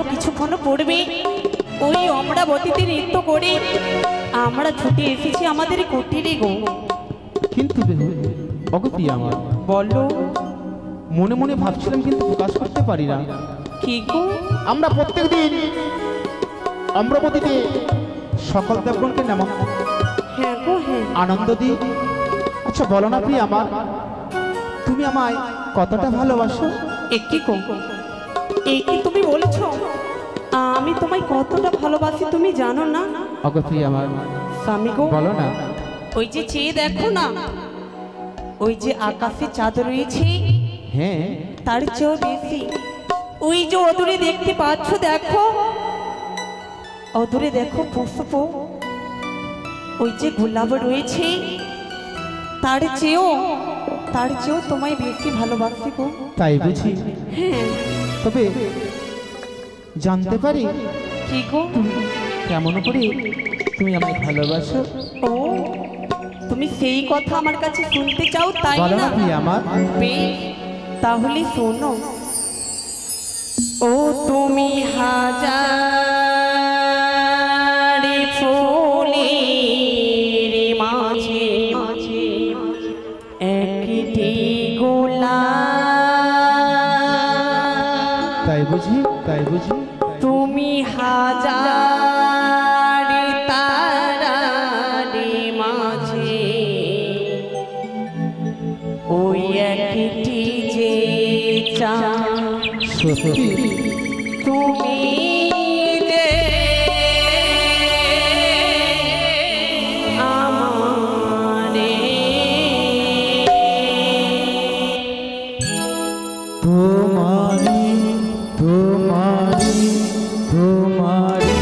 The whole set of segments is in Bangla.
সাজানো কিছুক্ষণ পড়বে ওই অমরাবতীতে নৃত্য করে আমরা ছুটে এসেছি আমাদের কুটিরে গো। কিন্তু অগতি আমার বলো। মনে মনে ভাবছিলাম কিন্তু প্রকাশ করতে পারি না। কি গো? আমরা প্রত্যেকদিন অমরাবতীতে সকল দেবগণকে নাম হ্যাঁ গো হ্যাঁ আনন্দ দিই। আচ্ছা বলো না প্রিয়া আমার, তুমি আমায় কতটা ভালোবাসো? একই গো, এই কি তুমি বলছো আমি তোমায় কতটা ভালোবাসি তুমি জানো না? অগতি আমার স্বামী গো বলো না। ওই যে চেয়ে দেখো না, ওই যে আকাশে চাঁদ রয়েছে হ্যাঁ তার চেয়েও বেশি ওই যে অদূরে দেখতে পাচ্ছ, দেখো অদূরে দেখো পুষ্প, ওই যে গোলাপ রয়েছে তার চেয়েও তোমায় বেশি ভালোবাসি গো। তাই বুঝি? হ্যাঁ। তবে জানতে পারি কি গো? কেমন করে তুমি আমায় ভালোবাসো? ও তুমি সেই কথা আমার কাছে শুনতে চাও তাই বলো না? না প্রিয়া আমার। বেশ তাহলে শোনো। ও তুমি হাজার ফুলের মাঝে একটি গোলাপ। তাই বুঝি? তাই বুঝি? তুমি হাজার তারার মাঝে ওই একটি যে চাঁদ। সত্যি? তুমি যে আমারে তোমারি তোমারি তোমারি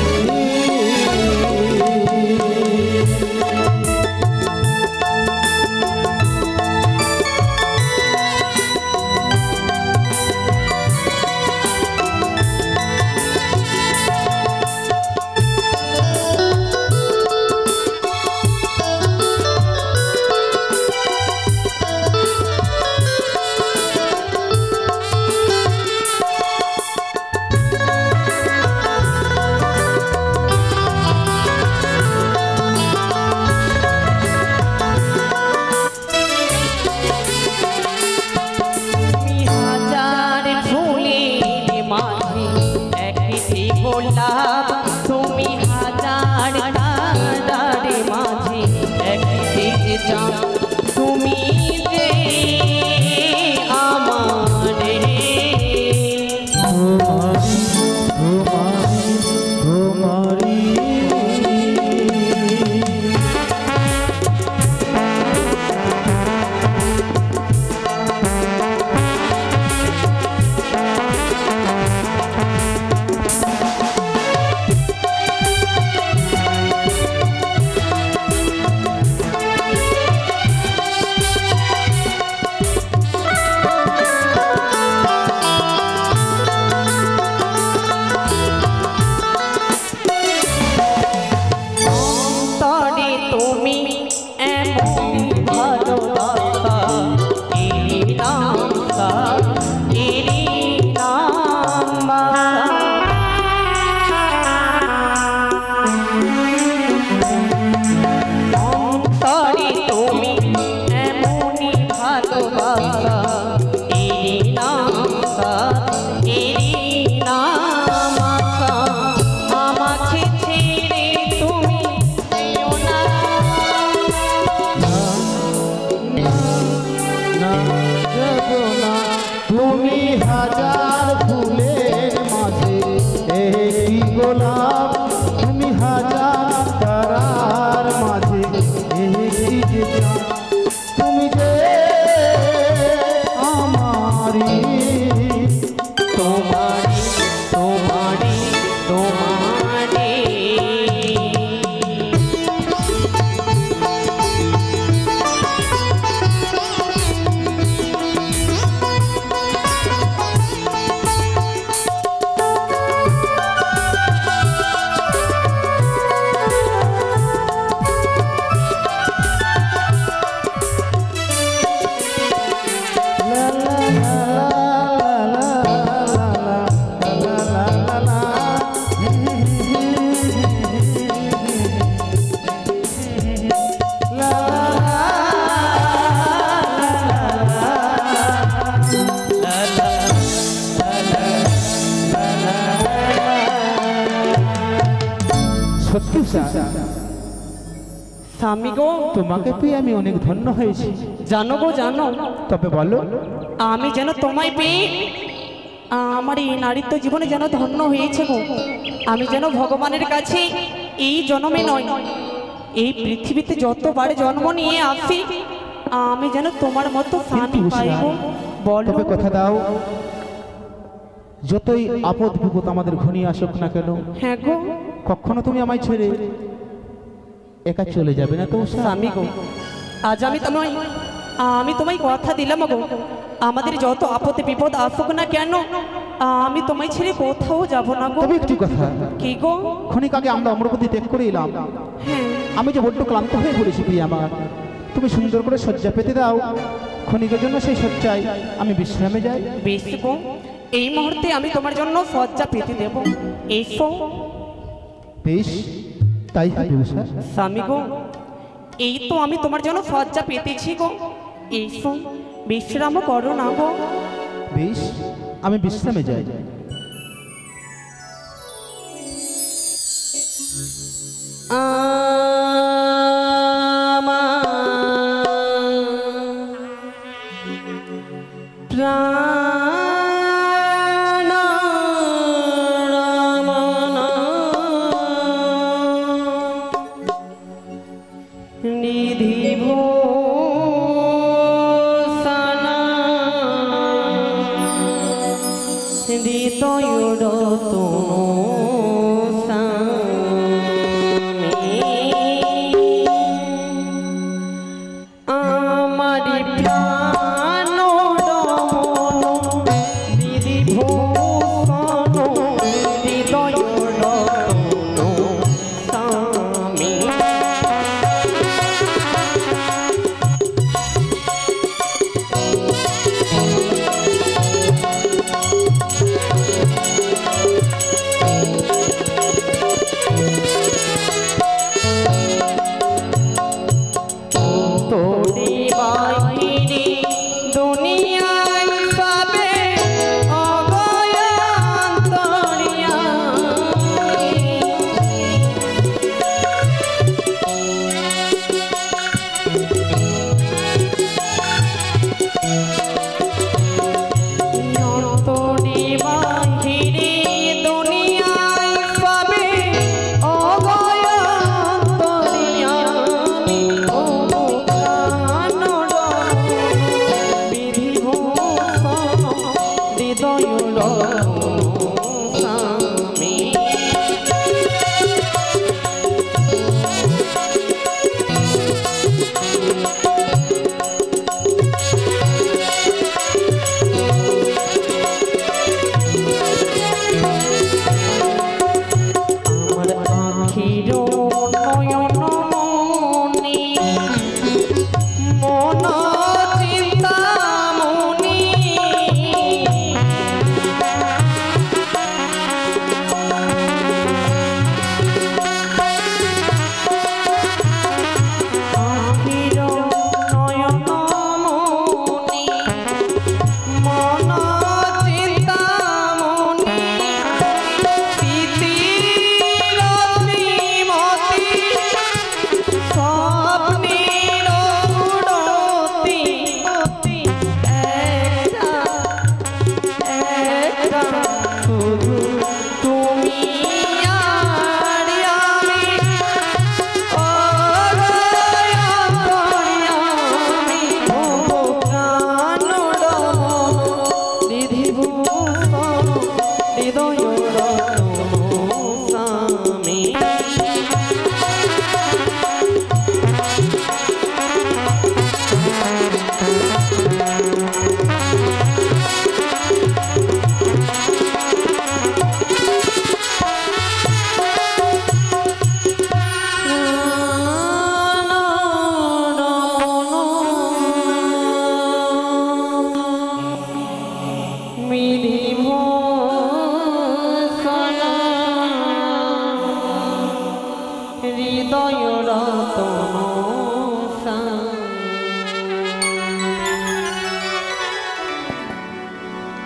উষা, স্বামী গো, তোমাকে পেয়ে আমি অনেক ধন্য হয়েছি। জানো গো জানো, তবে বলো। আমি যেন তোমায় পেয়ে আমার এই নারীত্ব জীবনে যেন ধন্য হয়েছে গো। আমি যেন ভগবানের কাছে এই জন্মে নয়, এই পৃথিবীতে যতবার জন্ম নিয়ে আসি আমি যেন তোমার মতো স্বামী পাইব। বলো। তবে কথা দাও, যতই আপদ বিপদ আমাদের ঘনিয়ে আসুক না কেন, হ্যাঁ গো, কখনো তুমি আমায় ছেড়ে একা চলে যাবে না তো উষা? স্বামী গো, আজ আমি তোমায় কথা দিলাম গো, আমাদের যত আপদে বিপদ আসুক না কেন আমি তোমায় ছেড়ে কোথাও যাব না গো। তবে একটি কথা, কি গো? ক্ষণিক আগে আমরা অমরপতি ত্যাগ করে এলাম। হ্যাঁ, আমি যে বড্ড ক্লান্ত হয়ে পড়েছি প্রিয়া আমার, তুমি সুন্দর করে শয্যা পেতে দাও। ক্ষণিকের জন্য সেই শয্যায় আমি বিশ্রামে যাই। বেশ গো, এই মুহূর্তে আমি তোমার জন্য শয্যা পেতে দেব। এসো। বেশ, তাই হবে উষা। স্বামী গো, এই তো আমি তোমার জন্য শয্যা পেতেছি গো। এসো, বিশ্রাম করো না গো। বেশ, আমি বিশ্রামে যাই।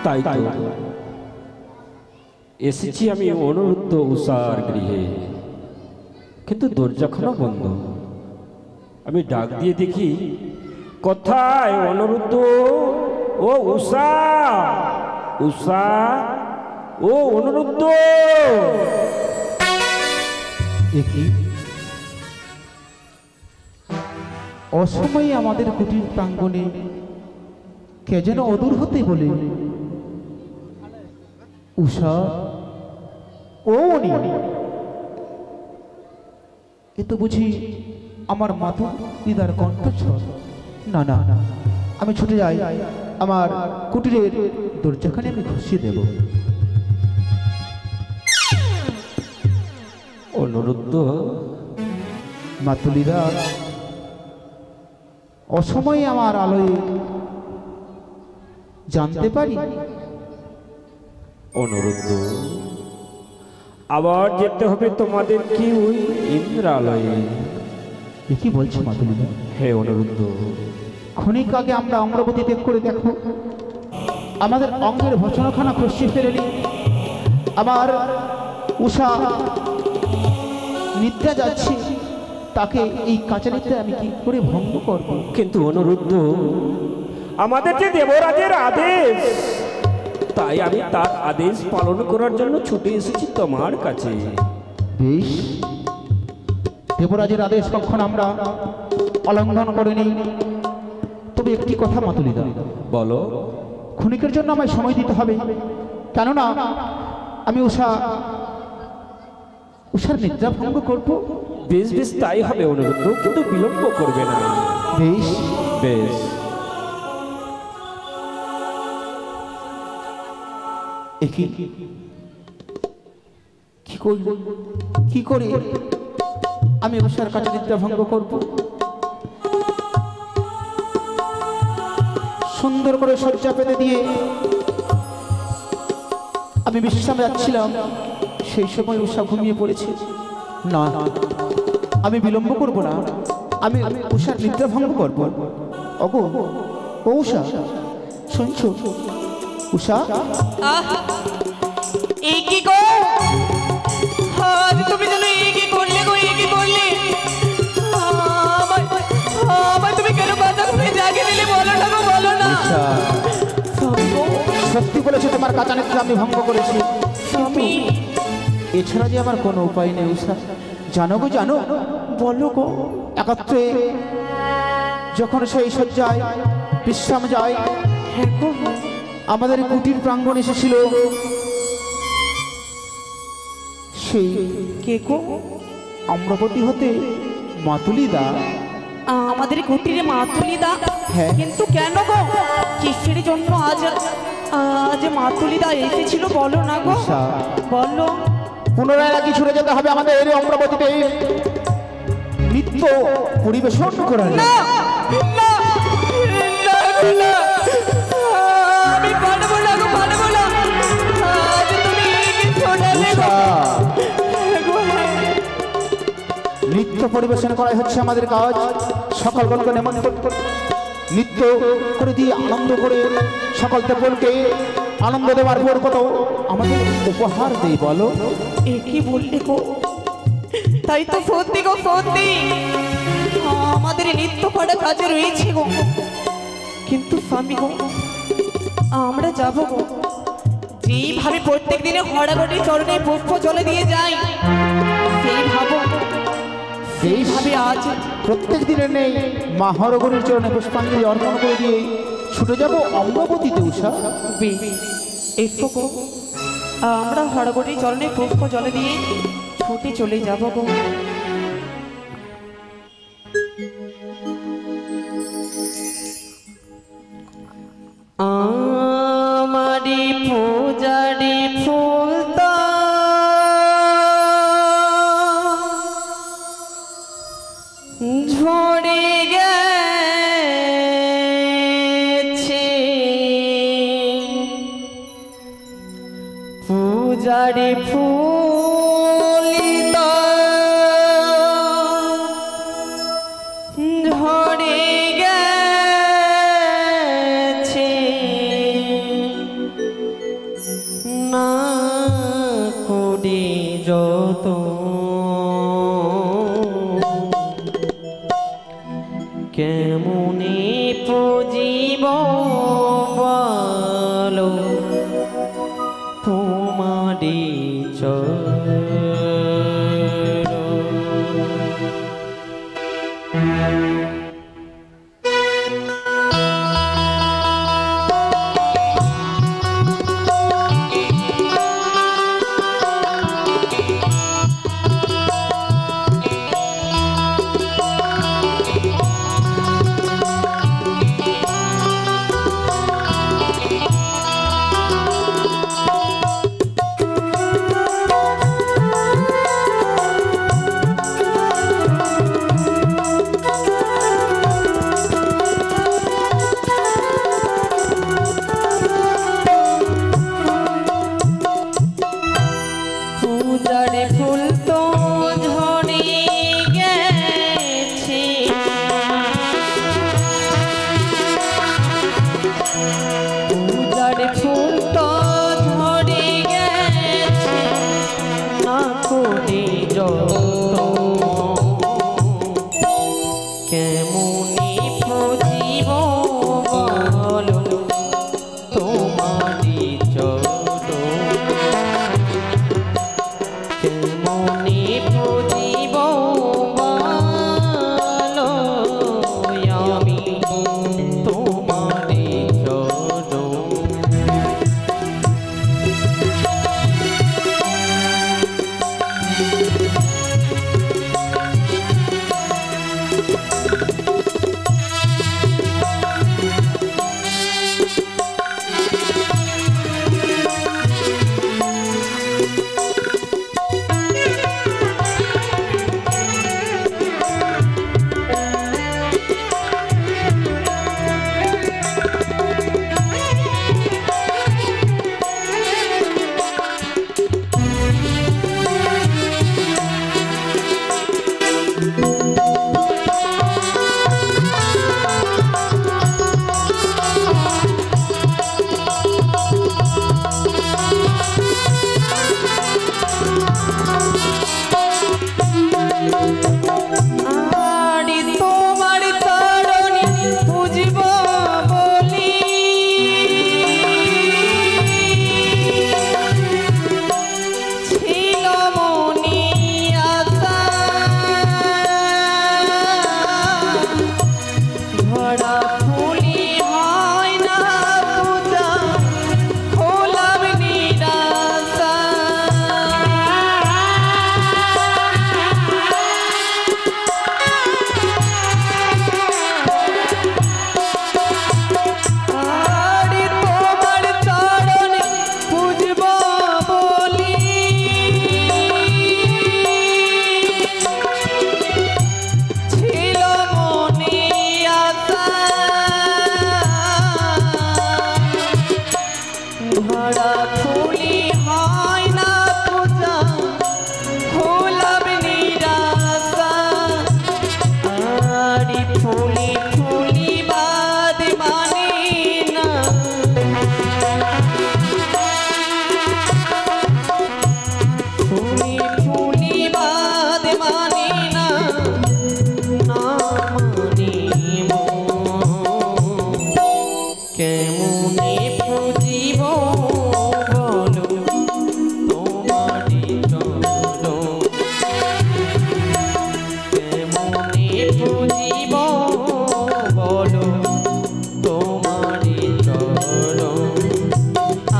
তাই তো এসেছি আমি অনুরুদ্ধ উষার গৃহে। কিন্তু দরজাখানা বন্ধ। আমি ডাক দিয়ে দেখি, কোথায় অনুরুদ্ধ? ও উষা, উষা, ও অনুরুদ্ধ। একই অসময়ে আমাদের কুটির প্রাঙ্গণে কে যেন অদূর হতে বলে, উষা, ও উনি, এ তো বুঝি আমার মাতু দিদার কণ্ঠস্বর। না না না, আমি ছুটে যাই, আমার কুটিরের দরজাখানে আমি ঘুষিয়ে দেব। অনুরুদ্ধ, মাতুলিদা, অসময়ে আমার আলোয় জানতে পারি? অনুরুদ্ধ, আবার যেতে হবে তোমাদের কি ওই ইন্দ্রালয়ে। এ কি বলছো মাতুলিদা? হে অনুরুদ্ধ, ক্ষণিক আগে আমরা অঙ্গবতী ত্যাগ করে দেখো, আমাদের অঙ্গের ভচনখানা খসিয়ে ফেলেনি। আমার উষা নিদ্রা যাচ্ছে, তাকে এই কাঁচা নিদ্রা আমি কি করে ভঙ্গ করব? কিন্তু অনুরুদ্ধ, আমাদের যে দেবরাজের আদেশ, তাই আমি তার আদেশ পালন করার জন্য ছুটে এসেছি তোমার কাছে। বেশ, দেবরাজের আদেশ কখন আমরা অলঙ্ঘন করিনি। তবে একটি কথা মাতুলিদা, বলো। ক্ষণিকের জন্য আমায় সময় দিতে হবে, কেননা আমি উষার নিদ্রা ভঙ্গ করব। বেশ বেশ, তাই হবে অনুরুদ্ধ, কিন্তু বিলম্ব করবে না। বেশ বেশ। একই কি করে আমি উষার কাছে নিদ্রা ভঙ্গ করব? সুন্দর করে শয্যা পেতে দিয়ে আমি বিশ্রামে যাচ্ছিলাম, সেই সময় উষা ঘুমিয়ে পড়েছে। না, আমি বিলম্ব করব না, আমি উষার নিদ্রা ভঙ্গ করব। ওগো, ও উষা, শুনছো? উষা, এই কি গো? আজ তুমি যেন এই কি করলে গো, এই কি করলে? আমায় তুমি কেন বাধা করে জাগিয়ে দিলে? বলো না গো, বলো না। উষা, সত্যি বলেছো, তোমার কাঁচা নিদ্রা আমি ভঙ্গ করেছি। স্বামী, এছাড়া যে আমার কোনো উপায় নেই উষা। জানো গো, জানো, বলো গো। একত্রে যখন সেই শয্যায় বিশ্রাম যায়, হ্যাঁ গো, আমাদের কুটির প্রাঙ্গণ এসেছিল সেই কে গো? আম্রপতি হতে মাতুলিদা। আমাদের কুটিরে মাতুলিদা? হ্যাঁ। কিন্তু কেন গো? কিসের জন্য আজ মাতুলিদা এসেছিল বলো না গো, উষা, বলো। পুনরায় নাকি ছুটে যেতে হবে আমাদের এই অম্রপতিতে নৃত্য পরিবেশন করার। না, না, না গো, না। আমি পারবো না গো, পারবো না। আজ তুমি কি শোনালে গো? উষা, গো, হ্যাঁ। নৃত্য পরিবেশন করাই হচ্ছে আমাদের কাজ। সকল গণকে নিমন্ত্রণ করে নৃত্য করে দিয়ে আনন্দ করে সকল দেবগণকে আনন্দ দেওয়ার পর কত আমাদের উপহার দেই বলো। এ কি বললে গো? তাই তো সত্যি গো, সত্যি আমাদের নিত্য করা কাজে রয়েছে গো। কিন্তু স্বামী গো, আমরা যাবো গো যেইভাবে প্রত্যেক দিনে হরাগটি চরণে পুষ্প জলে দিয়ে যাই, সেই ভাবো সেইভাবে আজ প্রত্যেক দিনের নেই মা হরগরির চরণে পুষ্পাঞ্জলি অর্পণ করে দিয়ে ছুটে যাব অম্রপতিতে উষা। এসো গো, আমরা হরগটি চরণে পুষ্প জলে দিয়ে ছুটে চলে যাবো গো। আমারি পূজারি ফুলতা ঝরে গেছে, পূজারি ফুলিতা ঝরে গেছে, না করে যত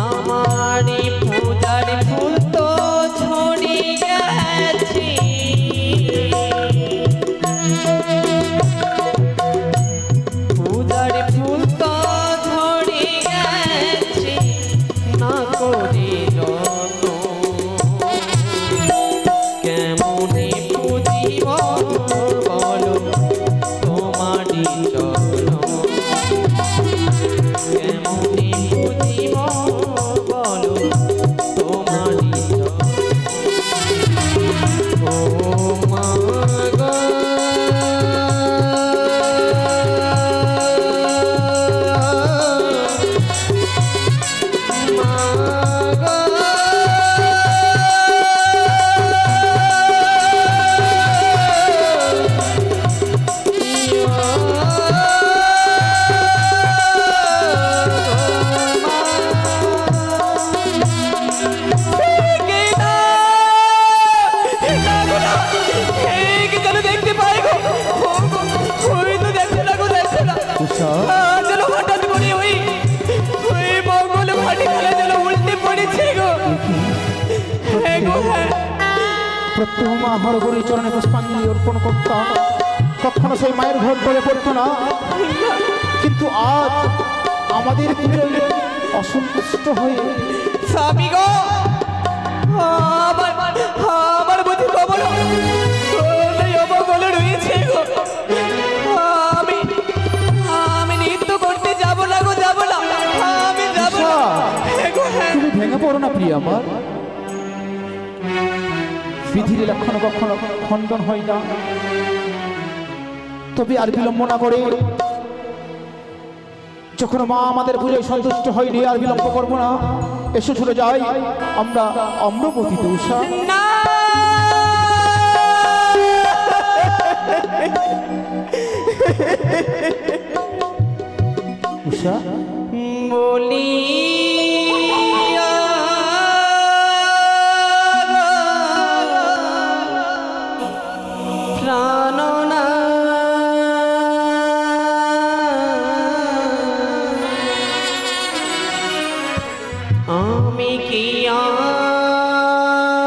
আমারি পূজার ফুল তো ঝরে গেছে প্রত্যহ মা হরগরি চরণে পুষ্পাঞ্জলি অর্পণ করতাম, কখনো সেই মায়ের ঘর ধরে পড়তো না। কিন্তু আজ আমাদের পুজোয় অসন্তুষ্ট হয়ে স্বামী গো, আমার বুঝি খবর অবগলে রয়েছে গো। আমি নৃত্য করতে যাব না গো, যাব না, আমি যাব না। তুমি ভেঙে পড়ো না প্রিয় আমার, বিধির লক্ষণ কখনো খণ্ডন হয় না। তবে আর বিলম্ব না করে, যখন মা আমাদের পুজোয় সন্তুষ্ট হয়নি আর বিলম্ব করবো না, এসো ছুটে যাই আমরা অম্রপতিতে উষা। না, উষা বলি আমি কি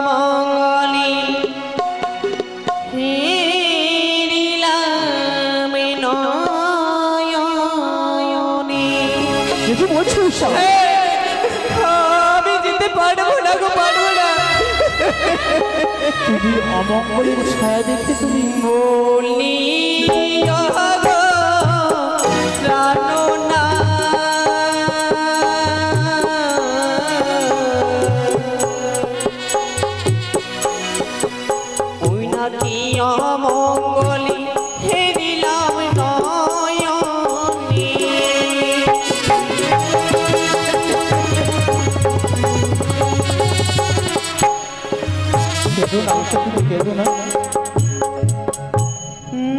মঙ্গলি হেরিলাম নয়নে। কিছু বলছো উষা? আমি যেতে পারবো না গো, পারবো না। তুমি অমঙ্গলের ছায়া দেখতে তুমি বলি প্রাণনা ওই নাকি অমঙ্গলি হেরিলাম নয়নে। কেঁদো না উষা, তুমি কেঁদো না।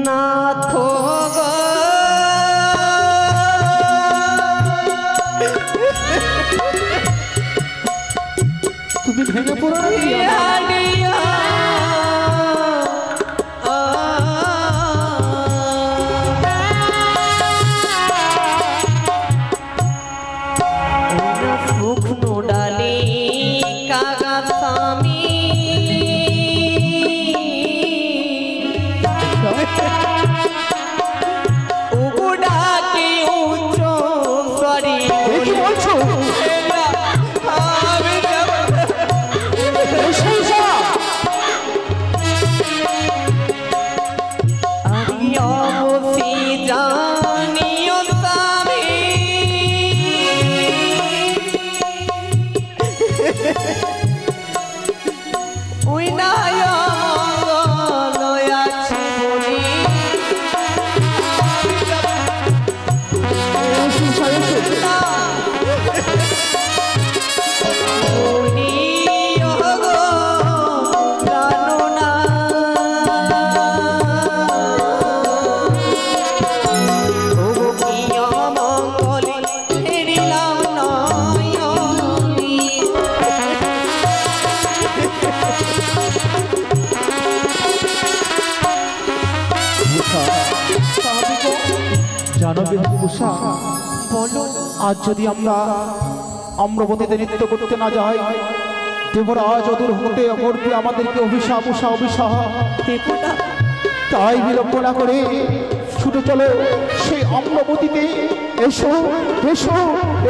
নাথ গো, তুমি ভেঙে পড়ো না প্রিয় আমার। হারিয়া শুকনো ডালি কাগা স্বামী উগুডাকে উচ্চ সরি। কি বলছো? আমি যাব না। উষা, উষা! আমি অবশ্যই জানিও স্বামী ওই নাই অমঙ্গল আছে বলি। এসো উষা, এসো। বলি ওগো প্রাণনা ওগো কি অমঙ্গলে হেরিলাম নয়নে। উষা, জানো উষা, বলো আজ যদি আমরা অম্রপতিতে নৃত্য করতে না যাই, দেবরাজ অদূর হতে করবে আমাদেরকে অভিশাপ, উষা অভিশাপ। দেবতা তাই বিলম্ব না করে ছুটে চলো সেই অম্রপতিতে। এসো এসো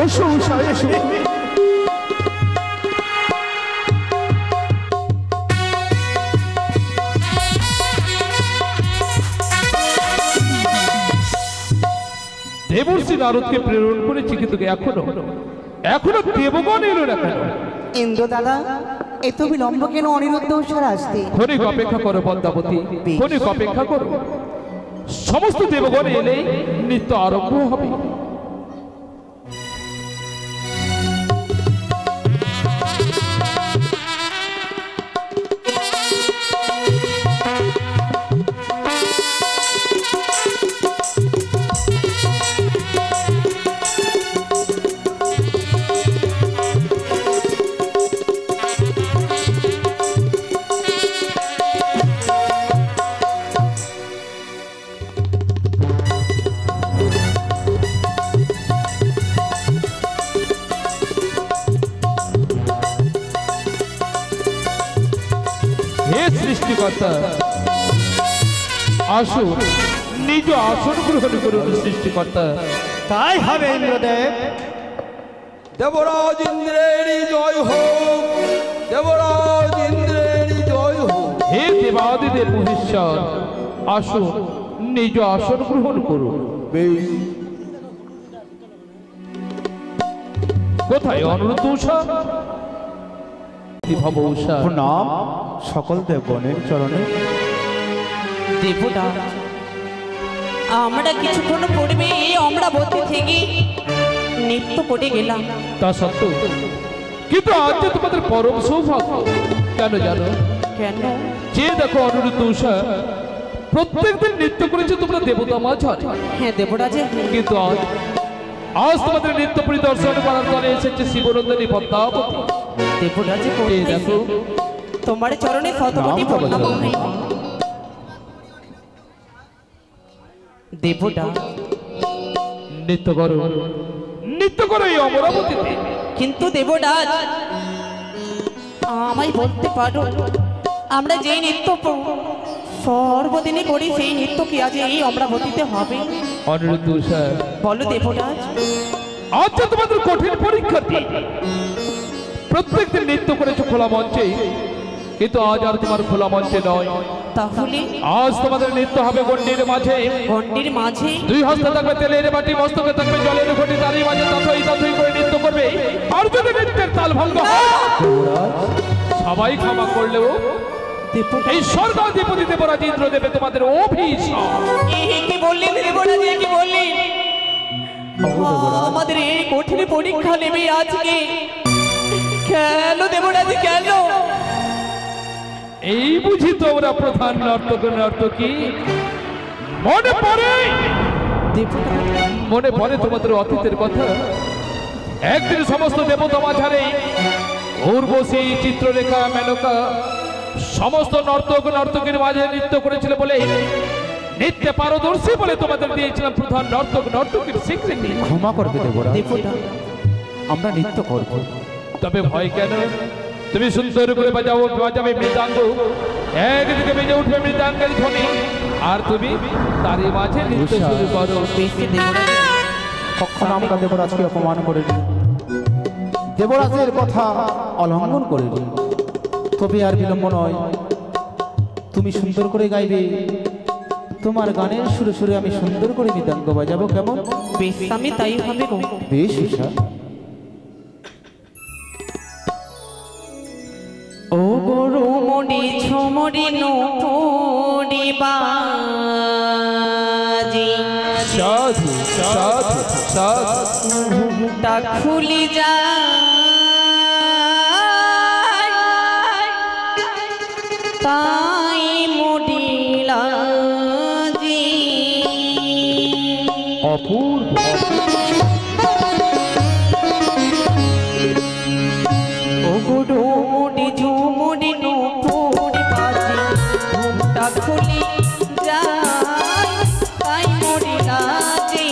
এসো উষা, এসো। দেবর্ষি নারদকে প্রেরণ করেছি, কিন্তু এখনো দেবগণ এলো না কেন? ইন্দ্র দাদা, এত বিলম্ব কেন অনিরুদ্ধ উষার আসতে? ক্ষণিক অপেক্ষা করো পদ্মাবতী, ক্ষণিক অপেক্ষা করো। সমস্ত দেবগণ এলেই নৃত্য আরম্ভ হবে। হে সৃষ্টিকর্তা, আসুন নিজ আসন গ্রহণ করুন সৃষ্টিকর্তা। তাই হবে ইন্দ্রদেব। দেবরাজ ইন্দ্রের জয় হোক, দেবরাজ ইন্দ্রের জয় হোক। হে দেবাদিদেব মহেশ্বর, আসুন নিজ আসন গ্রহণ করুন। কোথায় অনুরোধ উষা? ভব উষা, প্রণাম সকল দেবগণের চরণে। দেবতা, আমরা কিছুক্ষণ পূর্বে এই অমরাবতী থেকে নৃত্য করে গেলাম। তা সত্ত্বেও কিন্তু আজ যে তোমাদের পরম সৌভাগ্য, কেন জানো? কেন? যে দেখো অনুরোধ উষা প্রত্যেকদিন নৃত্য করেছে তোমরা দেবতা মাঝারে, হ্যাঁ দেবরাজে, কিন্তু আজ তোমাদের নৃত্য পরিদর্শন করার দলে এসেছে শিবনন্দিনী পদ্মাবতী। দেবরাজে এই দেখো তোমার চরণে শতকোটি প্রণাম হয়। দেবতা, নৃত্য করো, নৃত্য করো এই অমরাবতীতে। কিন্তু দেবরাজ আমায় বলতে পারো, আমরা যেই নৃত্য সর্বদিনই করি সেই নৃত্য কি আজ এই অমরাবতীতে হবে? অনুরোধ উষা, বলো দেবরাজ। আজ যে তোমাদের কঠিন পরীক্ষার্থী, প্রত্যেকদিন নৃত্য করেছো খোলা মঞ্চে, কিন্তু আজ আর তোমার খোলা মঞ্চে নয়। তাহলে আজ তোমাদের নৃত্য হবে গণ্ডির মাঝে। গণ্ডির মাঝে? দুই হস্তে থাকবে তেলের বাটি, মস্তকে থাকবে জলের ঘটি, তারই মাঝে তথই তথই করে নৃত্য করবে। আর যদি নৃত্যের তাল ভঙ্গ হয়, সবাই ক্ষমা করলেও এই স্বর্গাধিপতি দেবরাজ ইন্দ্রদেবে তোমাদের অভিশাপ। কি বললেন দেবরাজ, কি বললেন? আমাদের এই কঠিন পরীক্ষা নেবে আজকে কেন দেবরাজ, কেন? এই বুঝি তোমরা প্রধান নর্তক নর্তকী? মনে পড়ে, মনে পড়ে তোমাদের অতীতের কথা? একদিন সমস্ত দেবতা মাঝারে উর্বশী, চিত্ররেখা, মেনকা সমস্ত নর্তক নর্তকীর মাঝে নৃত্য করেছিল বলে, নৃত্যে পারদর্শী বলে তোমাদের দিয়েছিলাম প্রধান নর্তক নর্তকীর স্বীকৃতি। ক্ষমা করবে দেবরা, আমরা নৃত্য করব। তবে ভয় কেন? তুমি সুন্দর করে বাজাবে মৃদাঙ্গ, একদিকে বেজে উঠবে মৃদাঙ্গের ধ্বনি, আর তুমি তারই মাঝে নৃত্য শুরু করো। কখনো আমরা দেবরাজকে অপমান করিনি, দেবরাজের কথা অলঙ্ঘন করিনি। তবে আর বিলম্ব নয়, তুমি সুন্দর করে গাইবে, তোমার গানের সুরে সুরে আমি সুন্দর করে মৃদাঙ্গ বাজাবো। কেমন? বেশ, আমি তাই হবে গো। বেশ উষা। ও গরু মরি ঝুমরি নোপরি বাজি, সাধু সাধু সাধু, ঘুমটা খুলি যায়, তাই মরিলা জি। অপূর্ব ও গরু মরি ঝুমরি নোপরি বাজি, ঘুমটা খুলি যায়, তাই মরিলা জি।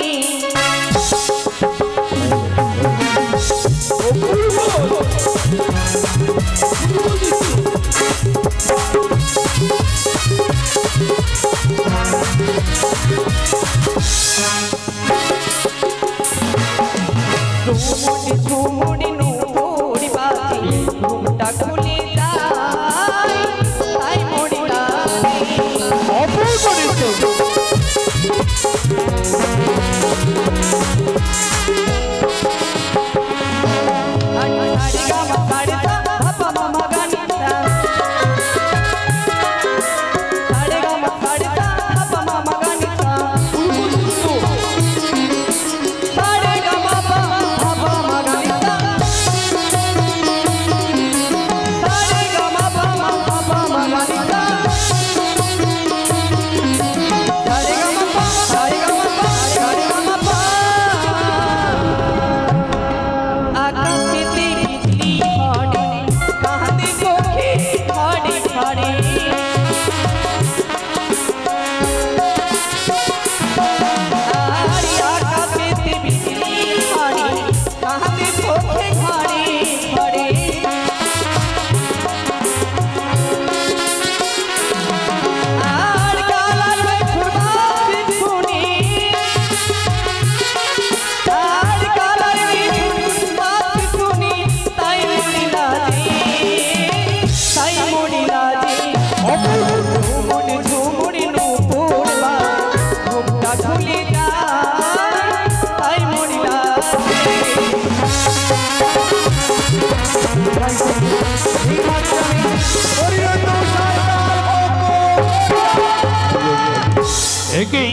একই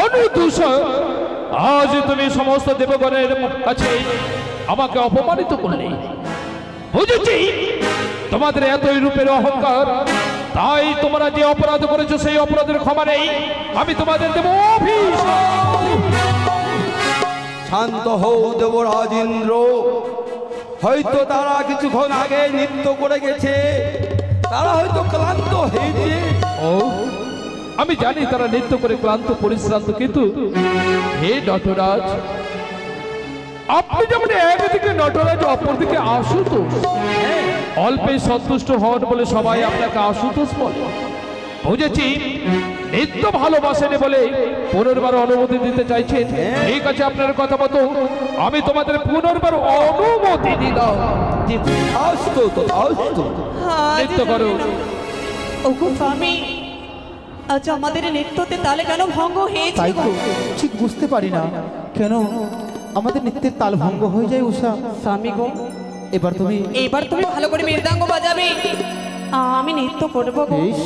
অনুদূষা, আজ তুমি সমস্ত দেবগণের কাছে আমাকে অপমানিত করলে। বুঝেছি তোমাদের এতই রূপের অহংকার, তাই তোমরা যে অপরাধ করেছো সেই অপরাধের ক্ষমা নেই, আমি তোমাদের দেব অভিশাপ। শান্ত হও দেবরাজ ইন্দ্র, হয়তো তারা কিছুক্ষণ আগে নৃত্য করে গেছে, তারা হয়তো ক্লান্ত হয়েছে। ও আমি জানি তারা নৃত্য করে ক্লান্ত পরিশ্রান্ত, কিন্তু হে নটরাজ, আপনি যেমন একদিকে নটরাজ অপরদিকে আশুতোষ, অল্পে সন্তুষ্ট হন বলে সবাই আপনাকে আশুতোষ বলে। বুঝেছি নিত্য ভালোবাসেনি বলে পুনর্বার অনুমতি দিতে চাইছেন। ঠিক আছে, আপনার কথা মতো আমি তোমাদের পুনর্বার অনুমতি দিলাম। আসতো তো আসতো, নৃত্য করো। ওগো স্বামী, আজ আমাদের নৃত্যতে তালে কেন ভঙ্গ হয়েছে তাই গো? তো ঠিক বুঝতে পারি না কেন আমাদের নৃত্যের তাল ভঙ্গ হয়ে যায়। উষা, স্বামী গো, এবার তুমি ভালো করে মৃদঙ্গ বাজাবে, আমি নৃত্য করবো গো। বেশ।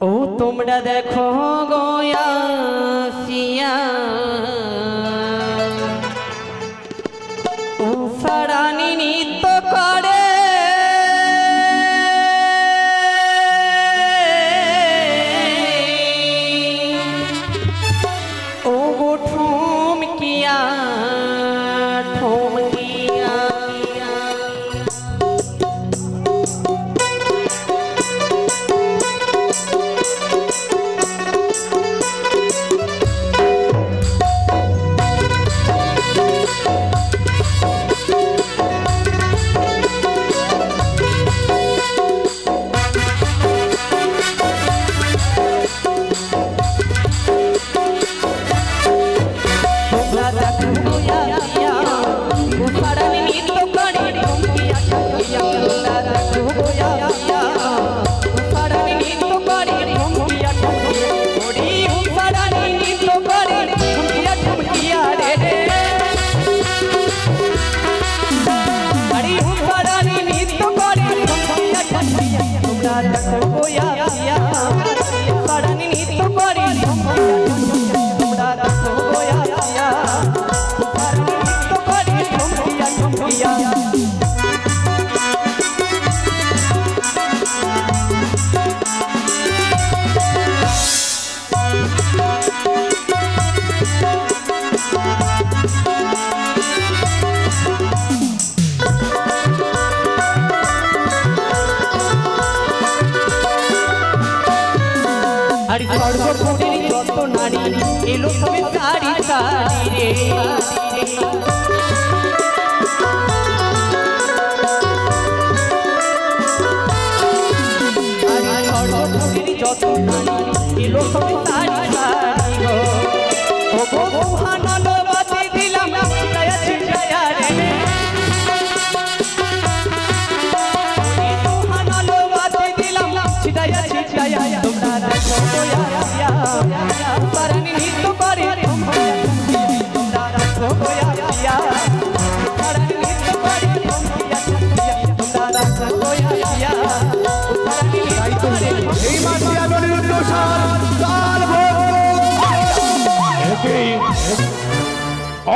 ও তোমরা দেখো গয়াসিয়া, ও সারানি নৃত্য করে, ও গো ঠুমকিয়া ঠুমকিয়া। এলো সবে সারি সারি রে, যত এলো সবে সারি সারি গো। ও গো মহানলো বাতি দিলাম দয়া ছিটায়া রে, মহানলো বাতি দিলাম ছিটায়া ছিটায়া। তোমরা দেখো গয়া সারানি নৃত্য করে, তোমরা দেখো গয়া সারানি নৃত্য করে, তোমরা দেখো গয়া সারানি নৃত্য করে। এই মাসে অনিরুদ্ধ তাল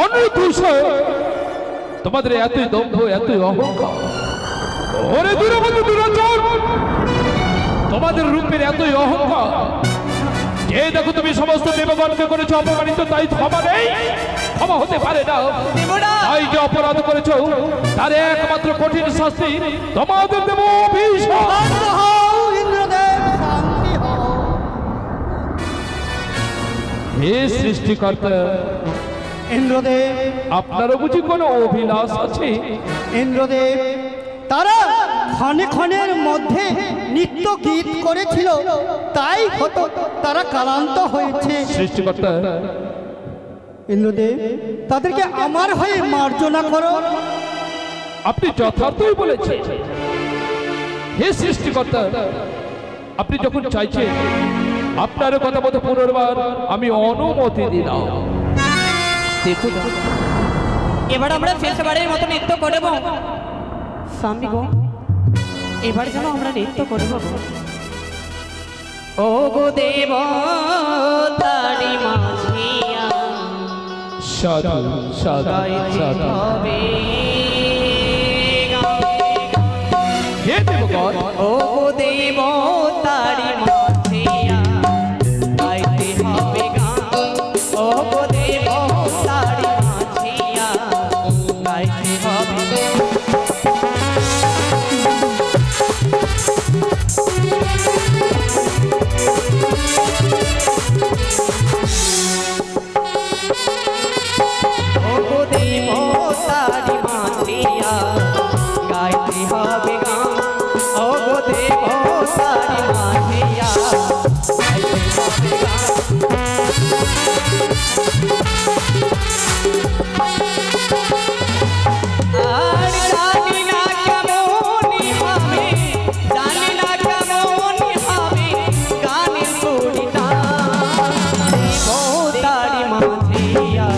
অনুদূষা, তোমাদের এতই দম্ভ এতই অহংকার, ওরে দূরবন্ধু দুরাচার, তোমাদের রূপের এতই অহংকার যে দেখো তুমি সমস্ত দেবগণকে করেছো অপমানিত, তাই ক্ষমা নেই, ক্ষমা হতে পারে না। তাই যে অপরাধ করেছো তার একমাত্র কঠিন শাস্তি তোমাদের দেব অভিশাপ। হে সৃষ্টিকর্তা ইন্দ্রদেব, আপনারও বুঝি কোনো অভিলাষ আছে? ইন্দ্রদেব, তারা ক্ষণে ক্ষণের মধ্যে নিত্য গীত করেছিল, তাই হতো তারা ক্লান্ত হয়েছে। সৃষ্টিকর্তা, ইন্দ্রদেব, তাদেরকে আমার হয়ে মার্জনা করো। আপনি যথার্থই বলেছেন। হে সৃষ্টিকর্তা, আপনি যখন চাইছেন আপনার কথা মতো পুনর্বার আমি অনুমতি দিলাম। দেখুন, এবার আমরা শেষবারের মতো নৃত্য করব। স্বামী গো, এবার যেন আমরা নৃত্য করব। ও গো দেব তারি মাঝিয়া সাধু সাধু গাইতে সাধু হবে হে দেবগণ, ও গো দেব তারি মাঝিয়া গাইতে হবে গান ও গো দেব তারি মাঝিয়া গাইতে হবে ও গো দেব তারি মাঝিয়া গাইতে হবে গান ও গো দেব তারি মাঝিয়া গাইতে হবে গান আর জানি না কেমনই হবে, জানি না কেমনই হবে গানের কবিতা ও তারি মাঝিয়া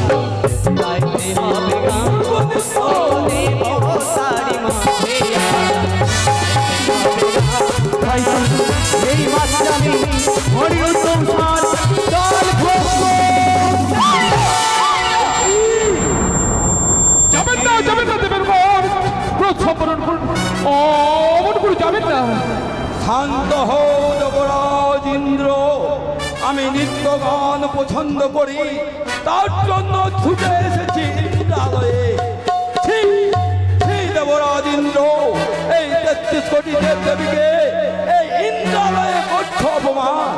গাইতে হবে গান ও দেব তারি মাঝিয়া এই মাঝখানে হরিউত্তম সার দল যাবেন না দেবের ক্রোধ সম্বরণ করুন, অমন করে যাবেন না। শান্ত হও দেবরাজ ইন্দ্র। আমি নৃত্য গান পছন্দ করি, তার জন্য ছুটে এসেছি ইন্দ্রালয়ে। দেবরাজ ইন্দ্র, এই ৩৩ কোটি দেবদেবীকে এই ইন্দ্রালয়ে করছ অপমান।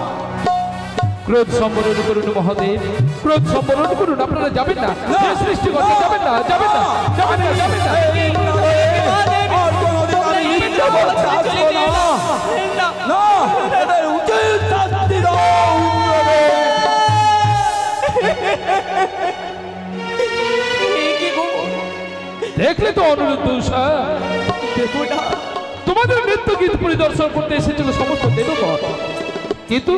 ক্রোধ সম্বরণ করুন মহাদেব, ক্রোধ সম্বরণ করুন। আপনারা যাবেন না, হে সৃষ্টিকর্তা, যাবেন না, যাবেন না, যাবেন না, যাবেন না। এই ইন্দ্রালয়ে আর কোনোদিন আমি নৃত্য করতে আসবো না। না, এদের উচিত শাস্তি দাও ইন্দ্রদেব। দেখলে তো অনুরোধ তোমাদের নৃত্য গীত পরিদর্শন করতে এসেছিল সমস্ত দেবগণ, কিন্তু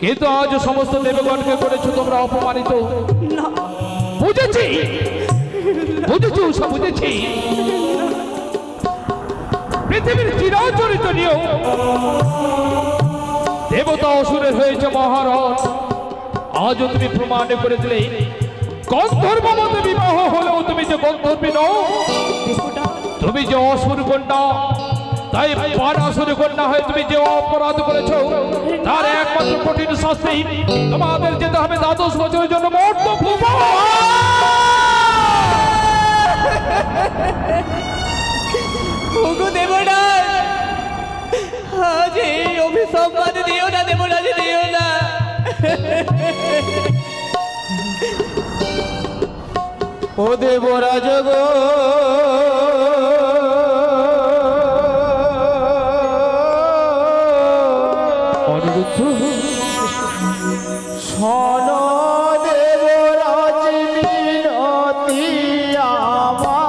কিন্তু আজ সমস্ত দেবগণকে করেছো তোমরা অপমানিত। বুঝেছি বুঝেছি উষা, বুঝেছি। পৃথিবীর চিরাচরিত নিয়ম, দেবতা অসুরের হয়েছে মহারণ। আজও তুমি প্রমাণ করে দিলে গন্ধর্ব মতে বিবাহ হলেও তুমি যে গন্ধর্বী নও, তুমি যে অসুর কন্যা। তাই বানাসুর কন্যা হয়ে তুমি যে অপরাধ করেছো, তার একমাত্র কঠিন শাস্তি তোমাদের যেতে হবে ১২ বছরের জন্য মর্ত্যভূম। ওগো দেবরাজ, আজ এই অভিশাপ বাদ দিও না দেবরাজ, দিও না। ও দেবরাজ গো, অনিরুদ্ধ, শোন দেবরাজ মিনতি আমার।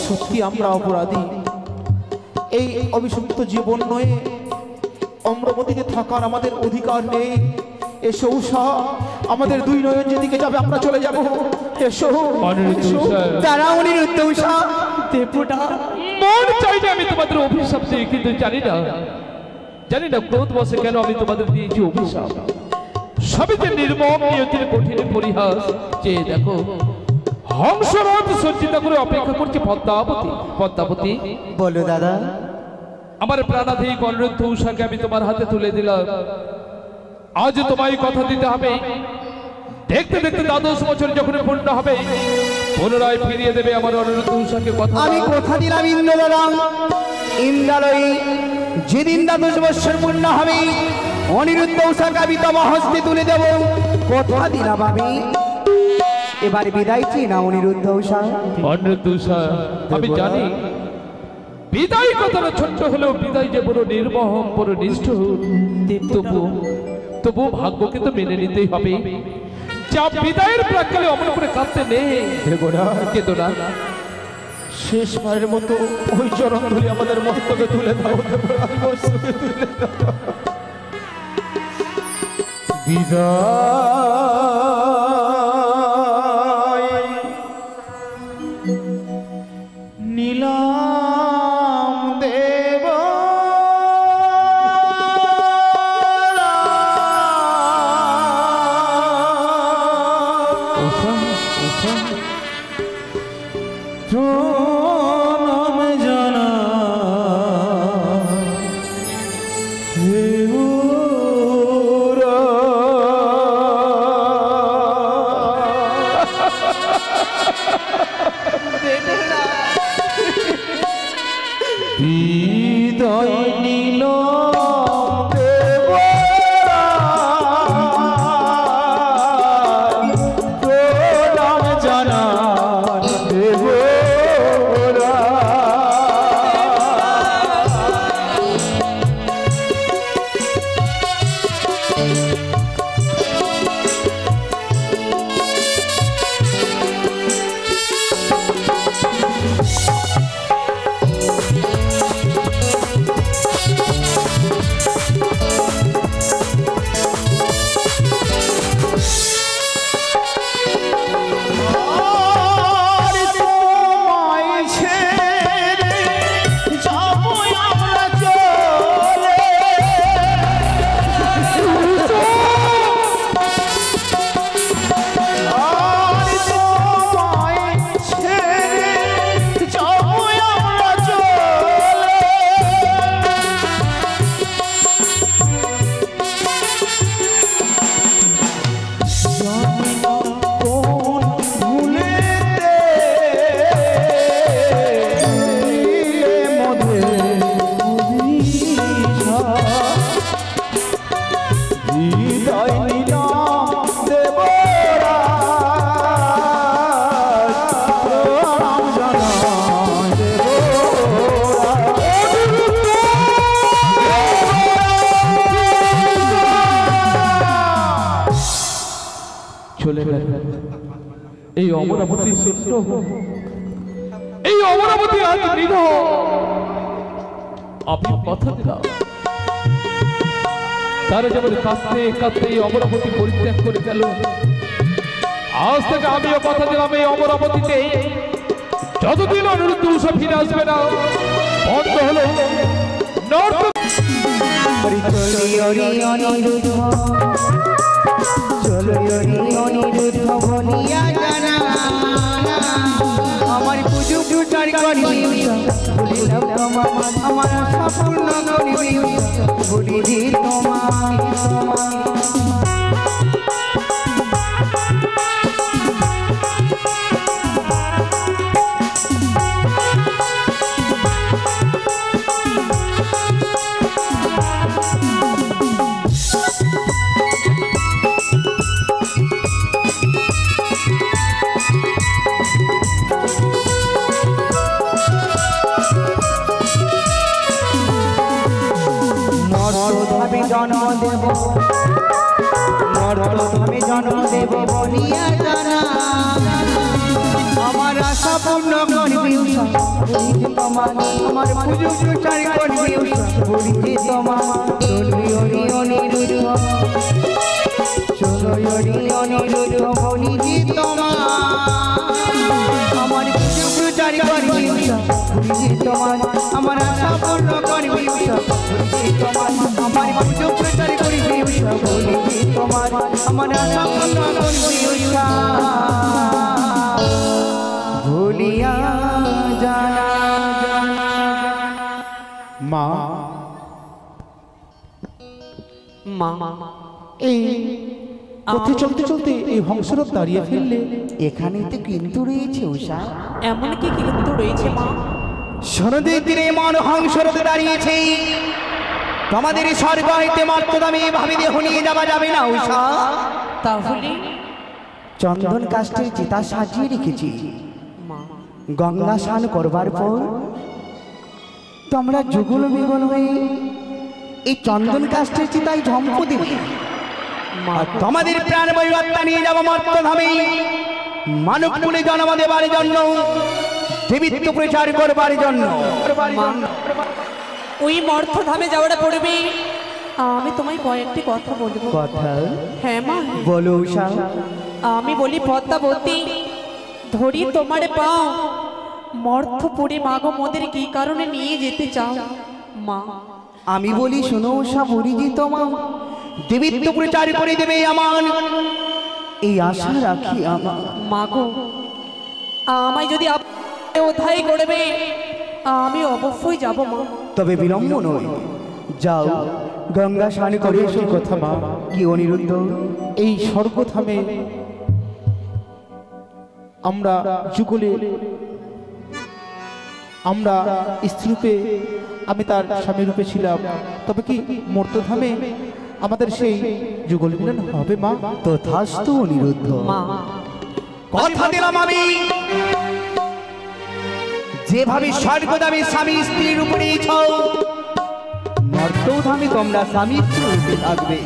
সত্যি আমরা অপরাধী। এই অভিশপ্ত জীবন নয়ে অম্রপতিতে থাকার আমাদের অধিকার নেই। এসো উষা, আমাদের দুই নয়ন যেদিকে যাবে আমরা চলে যাব। এসো, দাঁড়াও অনিরুদ্ধ উষা। দেবটা মন চাই না আমি তোমাদের অভিশাপ দিই, কিন্তু জানি না ক্রোধ বসে কেন আমি তোমাদের দিয়েছি অভিশাপ। সবই যে নির্মম নিয়তির কঠিন পরিহাস। যে দেখো হংসরথ সজ্জিত করে অপেক্ষা করছে পদ্মাবতী। পদ্মাবতী, বলো দাদা। আমার প্রাণাধিক অনিরুদ্ধ উষাকে আমি তোমার হাতে তুলে দিলাম। আজ তোমায় কথা দিতে হবে, দেখতে দেখতে 12 বছর যখন পূর্ণ হবে পুনরায় ফিরিয়ে দেবে আমার অনিরুদ্ধ উষাকে। কথা আমি কথা দিলাম ইন্দ্রদাদা, ইন্দ্রালয়ী যেদিন 12 বছর পূর্ণ হবে অনিরুদ্ধ উষাকে আমি তোমার হস্তে তুলে দেব। কথা দিলাম আমি। এবার বিদায় চেয়ে না অনিরুদ্ধ উষা। অনিরুদ্ধ উষা, আমি জানি বিদায় কথাটা ছোট্ট হলেও বিদায় যে বড় নির্মম, বড় নিষ্ঠুর। তবু ভাগ্যকে তো মেনে নিতেই হবে। যা বিদায়ের প্রাক্কালে অমন করে কাঁদতে নেই। কেঁদো না। শেষবারের মতো ওই চরণ ধরে আমাদের মস্তকে তুলে দাও, মস্তকে তুলে দাও। বিদায় নীলাম দেব প্রণাম জানা হে ওরা। বিদায় নীল প্রণাম জানা চলে গেল এই অমরাবতী শূন্য, এই অমরাবতী আজ নিরহ। আপনি কথা দিলাম তারা যেমন কাঁদতে কাঁদতে এই অমরাবতী পরিত্যাগ করে গেল, আজ থেকে আমিও কথা দিলাম এই অমরাবতীতে যতদিন অনিরুদ্ধ উষা ফিরে আসবে না বন্ধ হলো আমার পুজো পুজারি করি আমার সম্পূর্ণ করি বলি তোমার। জন্ম দেব নরধামে জন্ম দেব বলিয়া জানা আমার আশা পূর্ণ করবি তোমার আমার পুজো প্রচার করবি বলিতে তোমার চলবি অনিরুদ্ধ চলো অনিরুদ্ধ বলিতে তোমার আমার পুজো প্রচার করবি বলিতে তোমার আমার আশা পূর্ণ করবি তোমার আমার পুজো প্রচার করবি বলিতে তোমার আমার আশা পূর্ণ করবি মা, মা এই পথে চলতে চলতে এই হংসরথ দাঁড়িয়ে ফেললে। এখানেই তো কিন্তু রয়েছে উষা। এমন কি কিন্তু রয়েছে মা? সনদের তীরে মান হংসরতে দাঁড়িয়েছে। তোমাদের স্বর্গ হইতে মর্তদামে ভাবি দেহ নিয়ে যাওয়া যাবে না উষা। তাহলে চন্দন কাষ্ঠের চিতা সাজিয়ে রেখেছি। মা গঙ্গা স্নান করবার পর তোমরা যুগল বিগল হয়ে এই চন্দন কাষ্ঠের চিতায় ঝম্প দেবে। আর তোমাদের প্রাণ বৈরাত্মা নিয়ে যাবো মর্তধামে মানবকুলে জন্ম দেবার জন্য, দেবীত্ব প্রচার করবার জন্য। ওই মর্থধামে যাওয়াটা পড়বে। আমি তোমায় কয়েকটি কথা বলবো। কথা হ্যাঁ মা, বলো উষা। আমি বলি পদ্মাবতী, ধরি তোমার পাও মর্থপুরে মাগো মোদের কি কারণে নিয়ে যেতে চাও মা? আমি বলি শোনো উষা, বলি যে তোমার দেবীত্ব প্রচার করে দেবে আমার এই আশা রাখি আমার। মাগো, আমায় যদি উদ্ধার করবে আমি অবশ্যই যাব মা। তবে বিলম্ব নয়, যাও গঙ্গা স্নান করে সেই কথা মা, কি অনিরুদ্ধ? এই স্বর্গধামে আমরা যুগলে, আমরা স্ত্রীরূপে, আমি তার স্বামী রূপে ছিলাম। তবে কি মর্তধামে আমাদের সেই যুগল মিলন হবে মা? তথাস্তু অনিরুদ্ধ। মা কথা দিলাম আমি, যেভাবে স্বর্গধামে স্বামী স্ত্রীর উপরে মর্তধামে তোমরা স্বামী স্ত্রীর রূপে থাকবে।